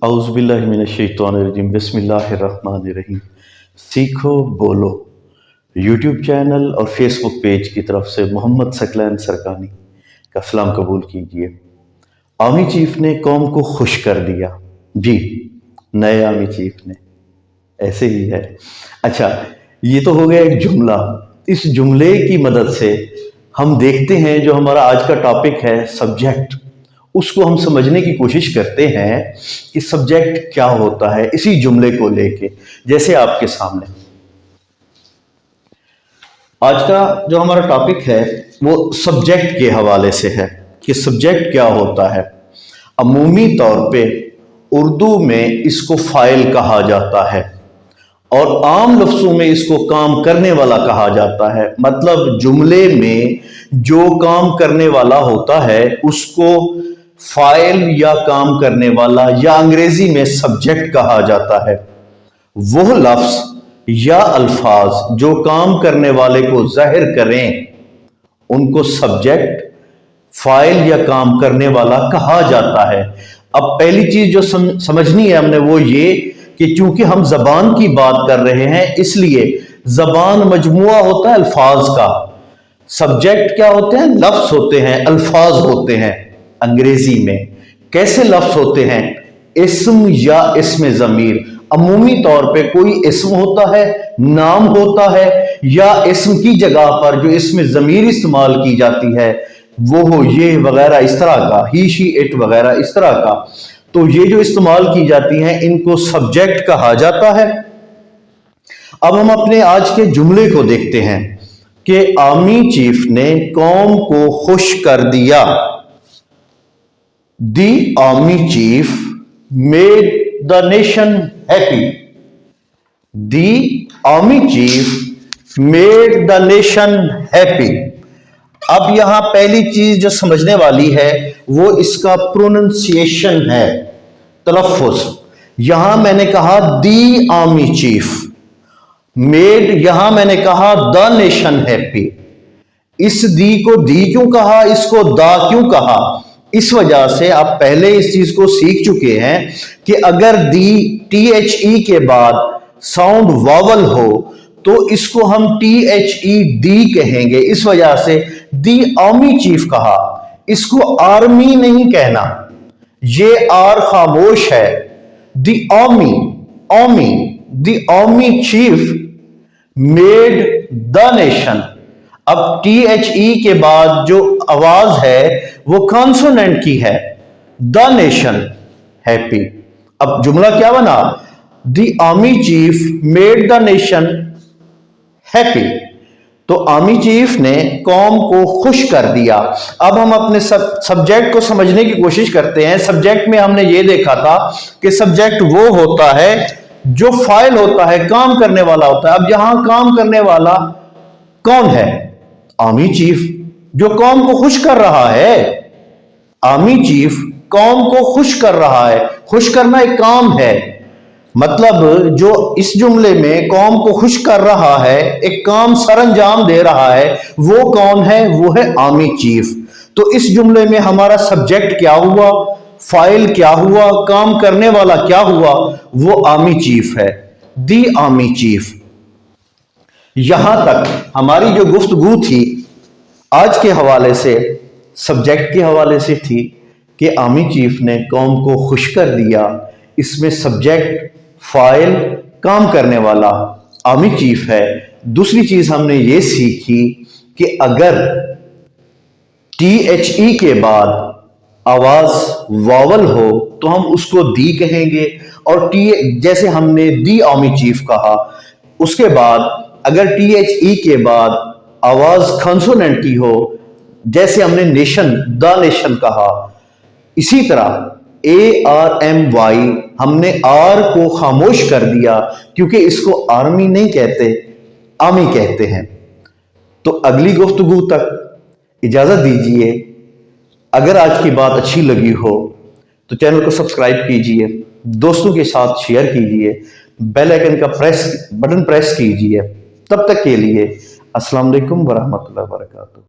औज़ुबिल्लाहिमिनश्शैतानिर्रजीम बिस्मिल्लाहिर्रहमानिर्रहीम। सीखो बोलो यूट्यूब चैनल और फेसबुक पेज की तरफ से मोहम्मद सकलैन सरकानी का सलाम कबूल कीजिए। आर्मी चीफ ने कौम को खुश कर दिया। जी, नए आर्मी चीफ ने, ऐसे ही है। अच्छा, ये तो हो गया एक जुमला। इस जुमले की मदद से हम देखते हैं जो हमारा आज का टॉपिक है सब्जेक्ट, उसको हम समझने की कोशिश करते हैं कि सब्जेक्ट क्या होता है इसी जुमले को लेके। जैसे आपके सामने आज का जो हमारा टॉपिक है वो सब्जेक्ट के हवाले से है कि सब्जेक्ट क्या होता है। अमूमी तौर पे उर्दू में इसको फाइल कहा जाता है और आम लफ्ज़ों में इसको काम करने वाला कहा जाता है। मतलब जुमले में जो काम करने वाला होता है उसको फाइल या काम करने वाला या अंग्रेजी में सब्जेक्ट कहा जाता है। वो लफ्ज़ या अल्फाज जो काम करने वाले को जाहिर करें उनको सब्जेक्ट, फाइल या काम करने वाला कहा जाता है। अब पहली चीज जो समझनी है हमने वो ये कि चूंकि हम जबान की बात कर रहे हैं इसलिए जबान मजमुआ होता है अल्फाज का। सब्जेक्ट क्या होते हैं? लफ्ज होते हैं, अल्फाज होते हैं। अंग्रेजी में कैसे लफ्ज होते हैं? इस्म या इस्म ज़मीर। अमूमी तौर पे कोई इस्म होता है, नाम होता है, या इस्म की जगह पर जो इस्म ज़मीर इस्तेमाल की जाती है वो हो ये वगैरह इस तरह का, ही शी इट वगैरह इस तरह का। तो ये जो इस्तेमाल की जाती हैं इनको सब्जेक्ट कहा जाता है। अब हम अपने आज के जुमले को देखते हैं कि आर्मी चीफ ने कौम को खुश कर दिया। The army chief made the nation happy. The army chief made the nation happy. अब यहां पहली चीज जो समझने वाली है वो इसका प्रोनाउंसिएशन है, तलफ्फुज। यहां मैंने कहा द आर्मी चीफ, मेड यहां मैंने कहा द नेशन हैप्पी। इस दी को दी क्यों कहा, इसको दा क्यों कहा? इस वजह से आप पहले इस चीज को सीख चुके हैं कि अगर दी THE के बाद साउंड वावल हो तो इसको हम THE दी कहेंगे। इस वजह से दी आर्मी चीफ कहा, इसको आर्मी नहीं कहना, ये आर खामोश है। दी army, army, the army chief made the nation. अब THE के बाद जो आवाज है वो कॉन्सोनेंट की है, द नेशन हैप्पी। अब जुमला क्या बना? The army chief made the nation happy. तो आर्मी चीफ ने कौम को खुश कर दिया। अब हम अपने सब्जेक्ट को समझने की कोशिश करते हैं। सब्जेक्ट में हमने ये देखा था कि सब्जेक्ट वो होता है जो फाइल होता है, काम करने वाला होता है। अब यहां काम करने वाला कौन है? आर्मी चीफ, जो कौम को खुश कर रहा है। आर्मी चीफ कौम को खुश कर रहा है। खुश करना एक काम है, मतलब जो इस जुमले में कौम को खुश कर रहा है, एक काम सरअंजाम दे रहा है, वो कौन है? वो है आर्मी चीफ। तो इस जुमले में हमारा सब्जेक्ट क्या हुआ, फाइल क्या हुआ, काम करने वाला क्या हुआ? वो आर्मी चीफ है, दी आर्मी चीफ। यहां तक हमारी जो गुफ्तगू थी आज के हवाले से, सब्जेक्ट के हवाले से थी कि आर्मी चीफ ने कौम को खुश कर दिया। इसमें सब्जेक्ट, फाइल, काम करने वाला आर्मी चीफ है। दूसरी चीज हमने ये सीखी कि अगर THE के बाद आवाज वावल हो तो हम उसको दी कहेंगे, और जैसे हमने दी आर्मी चीफ कहा, उसके बाद अगर THE के बाद आवाज कॉन्सोनेंट की हो, जैसे हमने नेशन, द नेशन कहा, इसी तरह ARMY हमने आर को खामोश कर दिया क्योंकि इसको आर्मी नहीं कहते, आर्मी कहते हैं। तो अगली गुफ्तगू तक इजाजत दीजिए। अगर आज की बात अच्छी लगी हो तो चैनल को सब्सक्राइब कीजिए, दोस्तों के साथ शेयर कीजिए, बेल आइकन का बटन प्रेस कीजिए। तब तक के लिए अस्सलाम वालेकुम वरहमतुल्लाहि वबरकातुहू।